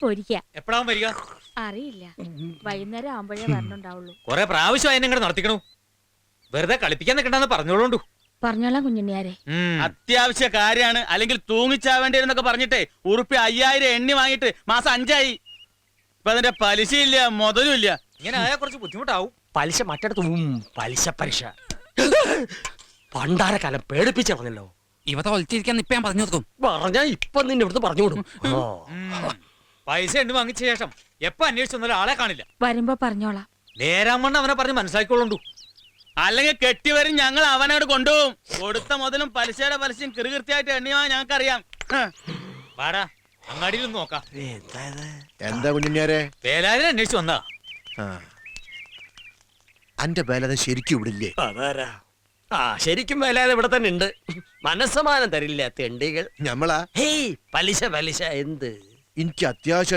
പൊരിക്ക. എപ്പോഴാവും വരിക? അറിയില്ല, വൈകുന്നേരം ആവുമ്പോഴേ വരണുണ്ടാവുള്ളൂ. കൊറേ പ്രാവശ്യം അതിനെ ഇങ്ങോട്ട് നടത്തിക്കണു. വെറുതെ കളിപ്പിക്കാൻ നിൽക്കണ്ടെന്ന് പറഞ്ഞോളൂ. പറഞ്ഞോളാം കുഞ്ഞുണ്ണിയാരെ. അത്യാവശ്യ കാര്യമാണ്, അല്ലെങ്കിൽ തൂങ്ങിച്ചാവേണ്ടിരുന്നൊക്കെ പറഞ്ഞിട്ടേ ₹5000 എണ്ണി വാങ്ങിയിട്ട് മാസം 5 ആയി. ഇപ്പൊ അതിന്റെ പലിശയില്ല, മുതലും ഇല്ല. ഇങ്ങനെ ആയാൽ കുറച്ച് ബുദ്ധിമുട്ടാവും. പലിശ മറ്റടുത്ത് പലിശ പലിശ പണ്ടാരക്കാലം പേടിപ്പിച്ച പറഞ്ഞല്ലോ. ഇവ തോൽച്ചിരിക്കാൻ ഇപ്പൊ ഞാൻ പറഞ്ഞു കൊടുക്കും. പറഞ്ഞാ ഇപ്പൊ നിന്നെ ഇവിടുന്ന് പറഞ്ഞു കൊടുക്കും. പൈസ എണ്ണി വാങ്ങിച്ച ശേഷം എപ്പോ അന്വേഷിച്ചു വന്നാലും ആളെ കാണില്ല. വരുമ്പോ പറഞ്ഞോളാം. നേരാമണ്ണം അവനെ പറഞ്ഞ് മനസ്സിലാക്കിക്കൊള്ളു. അല്ലെങ്കിൽ കെട്ടിവരും ഞങ്ങൾ അവനോട് കൊണ്ടുപോകും. കൊടുത്ത മുതലും പലിശയുടെ പലിശയും കൃത്യമായിട്ട് എണ്ണിയാ ഞങ്ങൾക്കറിയാം. വാടാ, അങ്ങാടിയിൽ നിന്ന് നോക്കാം. എന്താ കുഞ്ഞിഞ്ഞാരെ? വേലാതിനെ അന്വേഷിച്ചു വന്നാ. അന്റെ വേലാതെ ശരിക്കും ഇവിടില്ലേ? അതാരാ? ശരിക്കും വേലാതെ ഇവിടെ തന്നെ ഉണ്ട്. മനസ്സമാനം തരില്ല തെണ്ടികൾ. ഞമ്മളാ? ഹേയ്, പലിശ പലിശ എന്ത്? എനിക്ക് അത്യാവശ്യം